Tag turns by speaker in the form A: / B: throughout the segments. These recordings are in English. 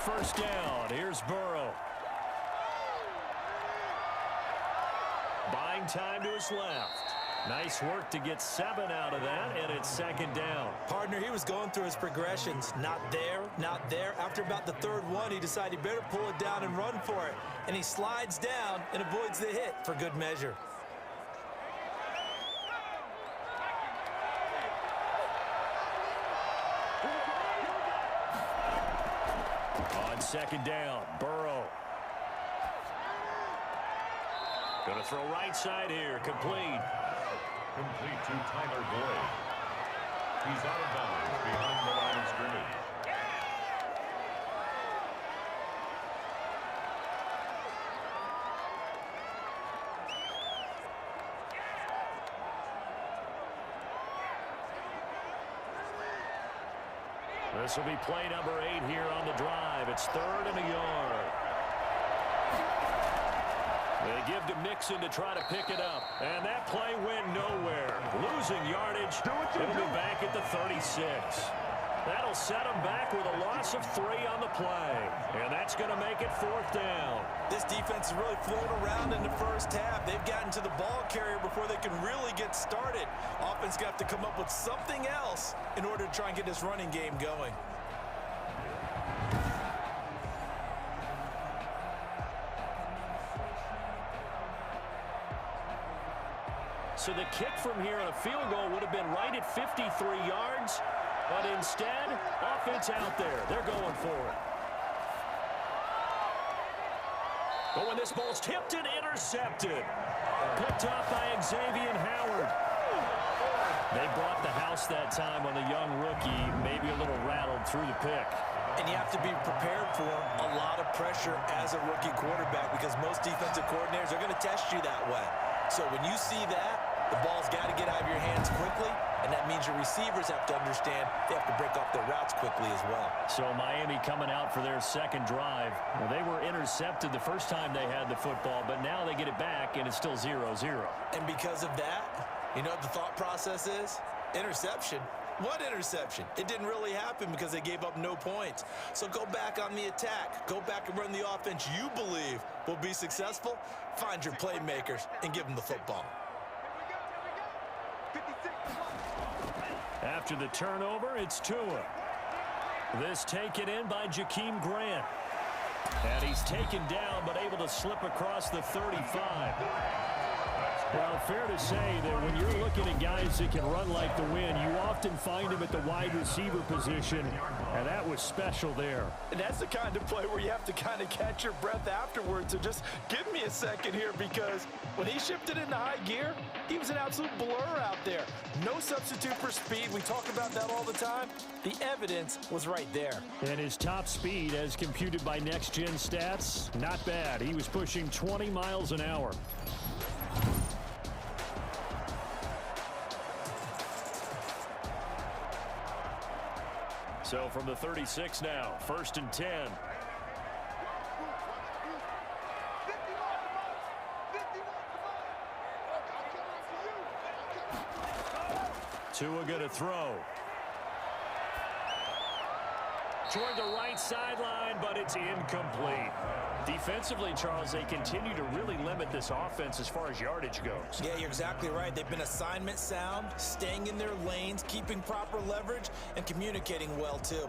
A: first down. Here's Burrow. Buying time to his left. Nice work to get 7 out of that, and it's second down.
B: Partner, he was going through his progressions. Not there, not there. After about the third one, he decided he better pull it down and run for it. And he slides down and avoids the hit for good measure.
A: On second down, Burrow. Going to throw right side here, complete.
C: Complete to Tyler Boyd. He's out of bounds behind the line of scrimmage.
A: This will be play number 8 here on the drive. It's 3rd and a yard. They give to Mixon to try to pick it up. And that play went nowhere. Losing yardage. It'll be back at the 36. That'll set them back with a loss of 3 on the play. And that's going to make it 4th down.
B: This defense is really floating around in the first half. They've gotten to the ball carrier before they can really get started. Offense got to come up with something else in order to try and get this running game going.
A: So the kick from here on a field goal would have been right at 53 yards. But instead, offense out there. They're going for it. But when this ball's tipped and intercepted. Picked off by Xavier Howard. They brought the house that time on the young rookie. Maybe a little rattled through the pick.
B: And you have to be prepared for a lot of pressure as a rookie quarterback because most defensive coordinators are going to test you that way. So when you see that, the ball's got to get out of your hands quickly, and that means your receivers have to understand they have to break off their routes quickly as well. So
A: Miami coming out for their second drive. Well, they were intercepted the first time they had the football, but now they get it back, and it's still 0-0.
B: And because of that, you know what the thought process is? Interception. What interception? It didn't really happen because they gave up no points. So go back on the attack. Go back and run the offense you believe will be successful. Find your playmakers and give them the football.
A: After the turnover, it's Tua. This taken in by Jakeem Grant. And he's taken down but able to slip across the 35. Well, fair to say that when you're looking at guys that can run like the wind, you often find them at the wide receiver position, and that was special there.
B: And that's the kind of play where you have to kind of catch your breath afterwards. So just give me a second here because when he shifted into high gear, he was an absolute blur out there. No substitute for speed. We talk about that all the time. The evidence was right there.
A: And his top speed, as computed by Next Gen Stats, not bad. He was pushing 20 miles an hour. So from the 36 now, 1st and 10. Tua going to throw. Toward the right sideline, but it's incomplete. Defensively, Charles, they continue to really limit this offense as far as yardage goes.
B: Yeah, you're exactly right. They've been assignment sound, staying in their lanes, keeping proper leverage, and communicating well, too.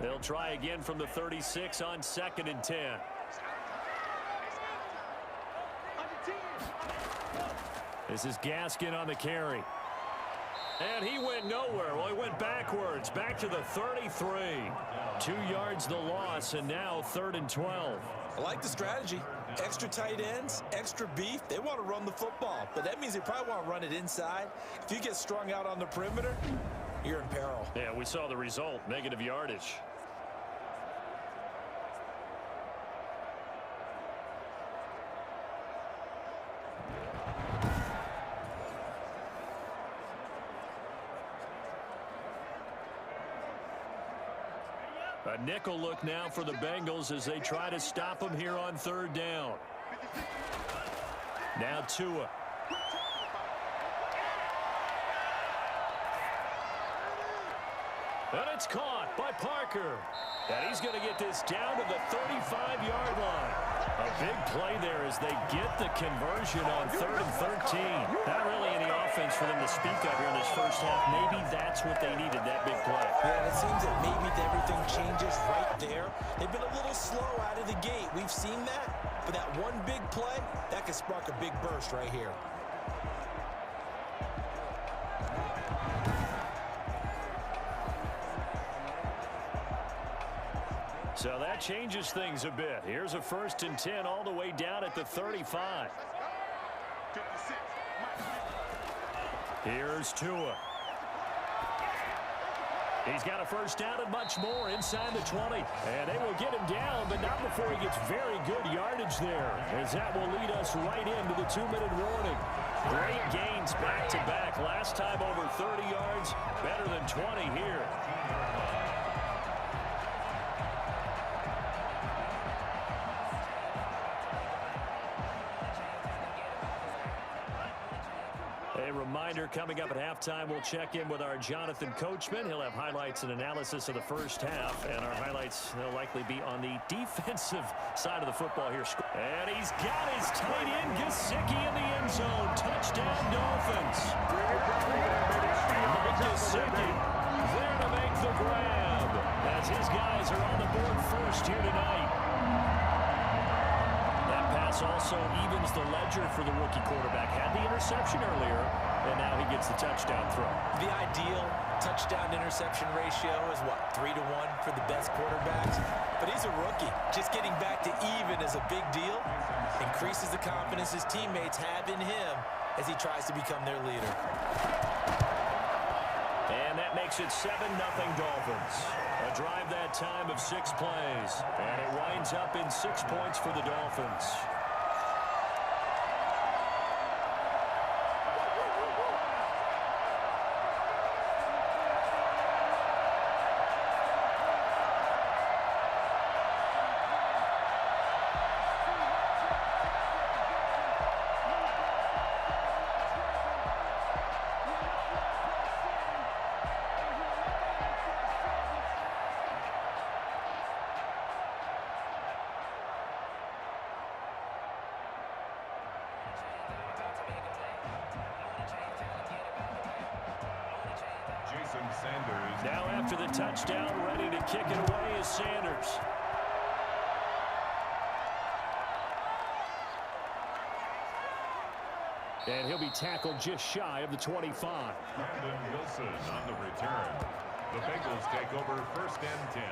A: They'll try again from the 36 on 2nd and 10. This is Gaskin on the carry. And he went nowhere. Well, he went backwards, back to the 33. 2 yards the loss, and now 3rd and 12.
B: I like the strategy. Extra tight ends, extra beef. They want to run the football, but that means they probably want to run it inside. If you get strung out on the perimeter, you're in peril.
A: Yeah, we saw the result, negative yardage. A nickel look now for the Bengals as they try to stop them here on 3rd down. Now Tua. And it's caught by Parker. And he's going to get this down to the 35-yard line. A big play there as they get the conversion on 3rd and 13. Not really any offense for them to speak of here in this first half. Maybe that's what they needed, that big play.
B: Yeah, it seems that maybe everything changes right there. They've been a little slow out of the gate. We've seen that. But that one big play, that could spark a big burst right here.
A: So that changes things a bit. Here's a 1st and 10 all the way down at the 35. Here's Tua. He's got a first down and much more inside the 20. And they will get him down, but not before he gets very good yardage there, as that will lead us right into the 2-minute warning. Great gains back-to-back. Last time over 30 yards, better than 20 here. Reminder, coming up at halftime, we'll check in with our Jonathan Coachman. He'll have highlights and analysis of the first half, and our highlights, they'll likely be on the defensive side of the football here. And he's got his tight end, Gesicki, in the end zone. Touchdown, Dolphins. Gesicki there to make the grab, as his guys are on the board first here tonight. That pass also evens the ledger for the rookie quarterback. Had the interception earlier, and now he gets the touchdown throw. The ideal touchdown-interception ratio is, what, 3-1 for the best quarterbacks? But he's a rookie. Just getting back to even is a big deal. Increases the confidence his teammates have in him as he tries to become their leader. And that makes it 7-0 Dolphins. A drive that time of 6 plays. And it winds up in 6 points for the Dolphins. Now after the touchdown, ready to kick it away is Sanders. And he'll be tackled just shy of the 25.
C: Brandon Wilson on the return. The Bengals take over 1st and 10.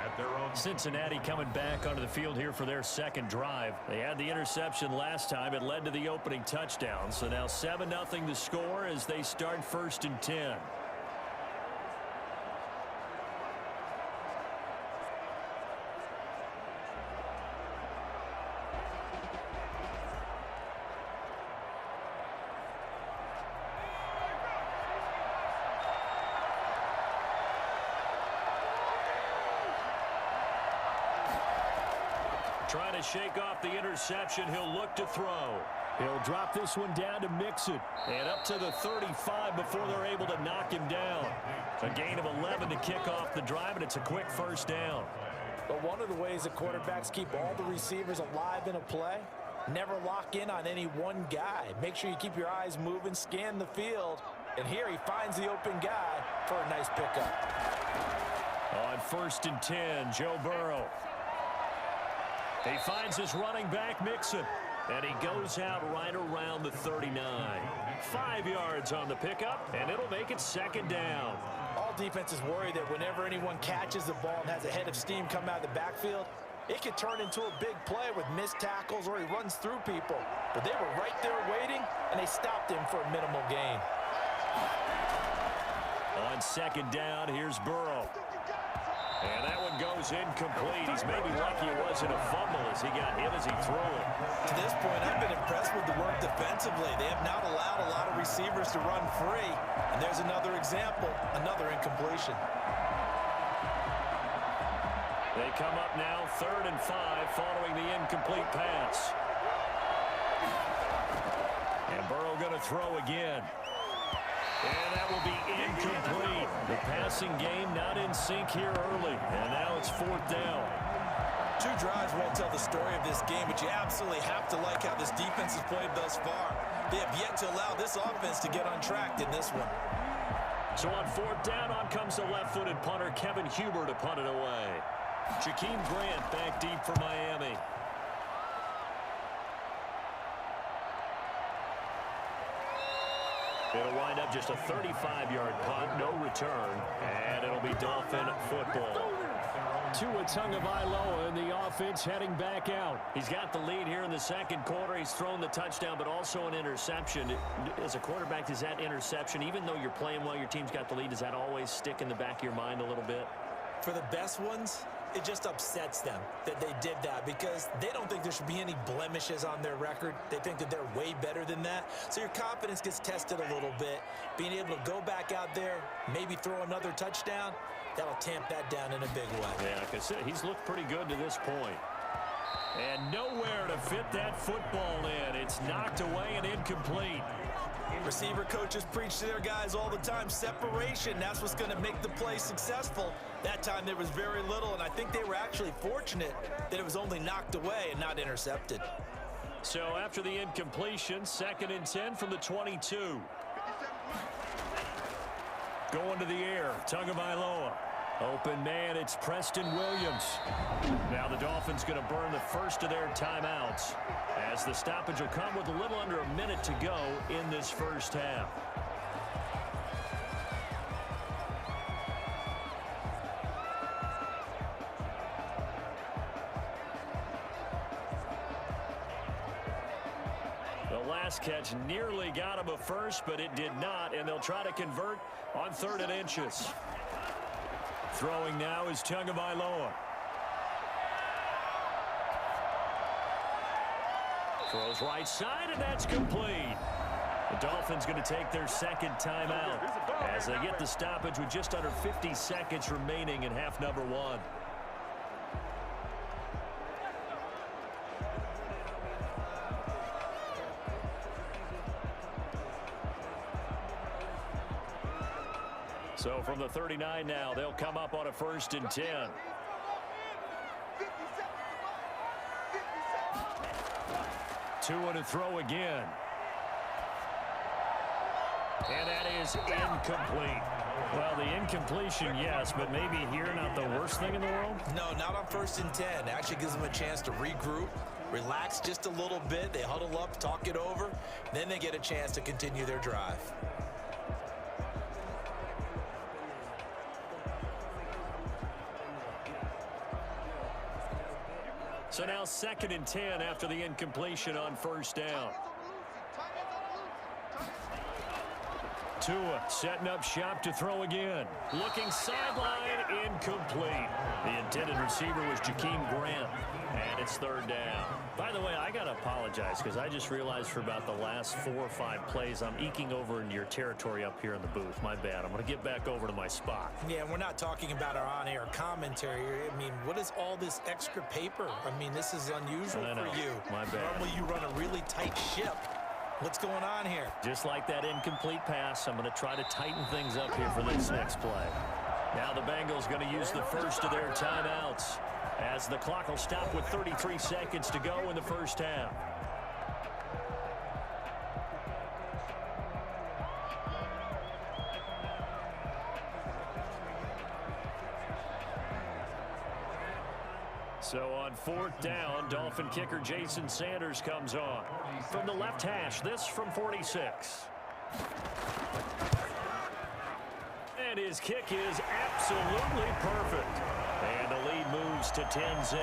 C: At their own.
A: Cincinnati coming back onto the field here for their second drive. They had the interception last time. It led to the opening touchdown. So now 7-0 to score as they start 1st and 10. Trying to shake off the interception. He'll look to throw. He'll drop this one down to Mixon. And up to the 35 before they're able to knock him down. A gain of 11 to kick off the drive, and it's a quick first down.
B: But one of the ways that quarterbacks keep all the receivers alive in a play, never lock in on any one guy. Make sure you keep your eyes moving, scan the field. And here he finds the open guy for a nice pickup.
A: On 1st and 10, Joe Burrow. He finds his running back, Mixon, and he goes out right around the 39. 5 yards on the pickup, and it'll make it 2nd down.
B: All defenses worry that whenever anyone catches the ball and has a head of steam come out of the backfield, it could turn into a big play with missed tackles or he runs through people. But they were right there waiting, and they stopped him for a minimal gain.
A: On 2nd down, here's Burrow. And that one goes incomplete. He's maybe lucky it wasn't a fumble as he got hit as he threw it.
B: To this point, I've been impressed with the work defensively. They have not allowed a lot of receivers to run free. And there's another example, another incompletion.
A: They come up now 3rd and 5 following the incomplete pass. throw again. And that will be incomplete. The passing game not in sync here early. And now it's 4th down.
B: 2 drives won't tell the story of this game, but you absolutely have to like how this defense has played thus far. They have yet to allow this offense to get untracked in this one.
A: So on 4th down, on comes the left-footed punter, Kevin Huber, to punt it away. Jakeem Grant back deep for Miami. It'll wind up just a 35-yard punt, no return, and it'll be Dolphin football. Tua Tagovailoa in the offense heading back out. He's got the lead here in the second quarter. He's thrown the touchdown, but also an interception. As a quarterback, does that interception, even though you're playing well, your team's got the lead, does that always stick in the back of your mind a little bit?
B: For the best ones, it just upsets them that they did that because they don't think there should be any blemishes on their record. They think that they're way better than that. So your confidence gets tested a little bit. Being able to go back out there, maybe throw another touchdown, that'll tamp that down in a big way.
A: Yeah, like I said, he's looked pretty good to this point. And nowhere to fit that football in. It's knocked away and incomplete.
B: Receiver coaches preach to their guys all the time. Separation, that's what's going to make the play successful. That time there was very little, and I think they were actually fortunate that it was only knocked away and not intercepted.
A: So after the incompletion, 2nd and 10 from the 22. Going to the air, Tagovailoa. Open man, it's Preston Williams. Now the Dolphins going to burn the first of their timeouts as the stoppage will come with a little under a minute to go in this first half. The last catch nearly got him a first, but it did not, and they'll try to convert on 3rd and inches. Throwing now is Tagovailoa. Throws right side, and that's complete. The Dolphins going to take their 2nd timeout as they get the stoppage with just under 50 seconds remaining in half number 1. So from the 39 now, they'll come up on a 1st and 10. Tua to throw again. And that is incomplete. Well, the incompletion, yes, but maybe here not the worst thing in the world?
B: No, not on 1st and 10. It actually gives them a chance to regroup, relax just a little bit. They huddle up, talk it over, then they get a chance to continue their drive.
A: So now 2nd and 10 after the incompletion on 1st down. Tua setting up shop to throw again. Looking sideline, incomplete. The intended receiver was Jakeem Grant, and it's 3rd down. By the way, I got to apologize because I just realized for about the last 4 or 5 plays, I'm eking over into your territory up here in the booth. My bad. I'm going to get back over to my spot.
B: Yeah, we're not talking about our on-air commentary. I mean, what is all this extra paper? I mean, this is unusual for you.
A: My bad.
B: Normally you run a really tight ship. What's going on here?
A: Just like that incomplete pass, I'm going to try to tighten things up here for this next play. Now the Bengals going to use the first of their timeouts as the clock will stop with 33 seconds to go in the first half. So on 4th down, Dolphin kicker Jason Sanders comes on. From the left hash, this from 46. And his kick is absolutely perfect. And the lead moves to 10-zip.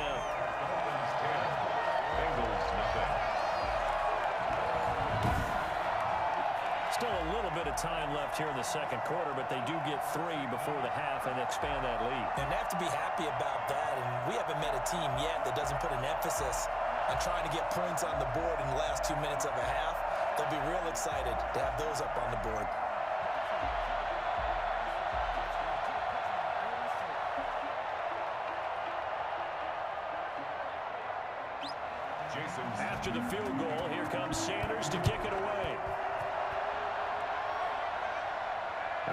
A: Still a little bit of time left here in the second quarter, but they do get 3 before the half and expand that lead.
B: And they have to be happy about that. And we haven't met a team yet that doesn't put an emphasis on trying to get points on the board in the last 2 minutes of a half. They'll be real excited to have those up on the board.
C: Jason's
A: After the field goal, here comes Sanders to kick it away.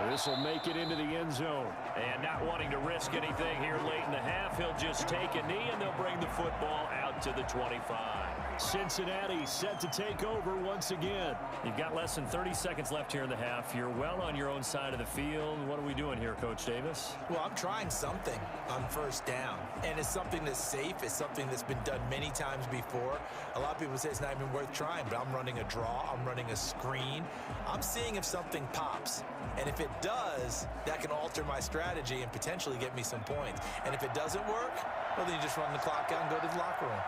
A: This will make it into the end zone. And not wanting to risk anything here late in the half, he'll just take a knee, and they'll bring the football out to the 25. Cincinnati set to take over once again. You've got less than 30 seconds left here in the half. You're well on your own side of the field. What are we doing here, Coach Davis?
B: Well, I'm trying something on first down, and it's something that's safe. It's something that's been done many times before. A lot of people say it's not even worth trying, but I'm running a draw. I'm running a screen. I'm seeing if something pops, and if it does, that can alter my strategy and potentially get me some points. And if it doesn't work, well, then you just run the clock out and go to the locker room.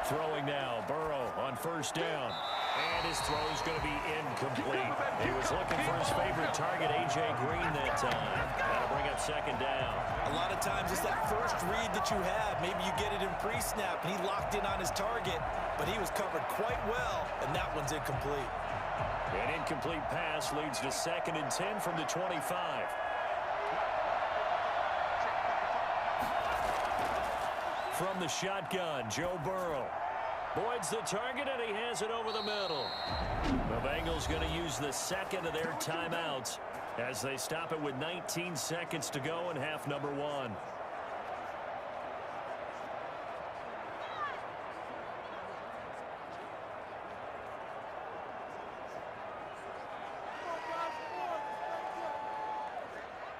A: Throwing now, Burrow on first down. And his throw is going to be incomplete. He was looking for his favorite target, A.J. Green, that time. That'll bring up second down.
B: A lot of times it's that first read that you have. Maybe you get it in pre-snap, and he locked in on his target, but he was covered quite well, and that one's incomplete.
A: An incomplete pass leads to 2nd and 10 from the 25. From the shotgun, Joe Burrow. Boyd's the target, and he has it over the middle. The Bengals going to use the second of their timeouts as they stop it with 19 seconds to go in half number 1.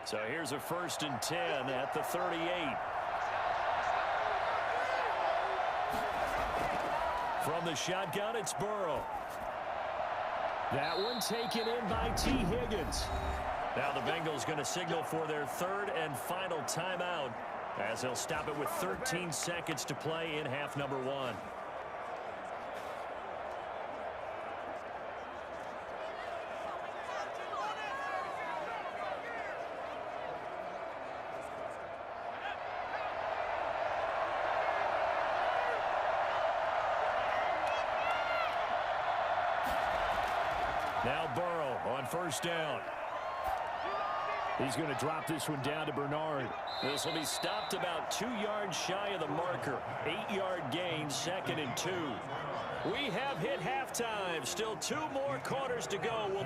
A: So here's a 1st and 10 at the 38. From the shotgun, it's Burrow. That one taken in by T. Higgins. Now the Bengals going to signal for their 3rd and final timeout as they'll stop it with 13 seconds to play in half number 1. Now Burrow on first down. He's going to drop this one down to Bernard. This will be stopped about 2 yards shy of the marker. 8-yard gain, 2nd and 2. We have hit halftime. Still 2 more quarters to go. We'll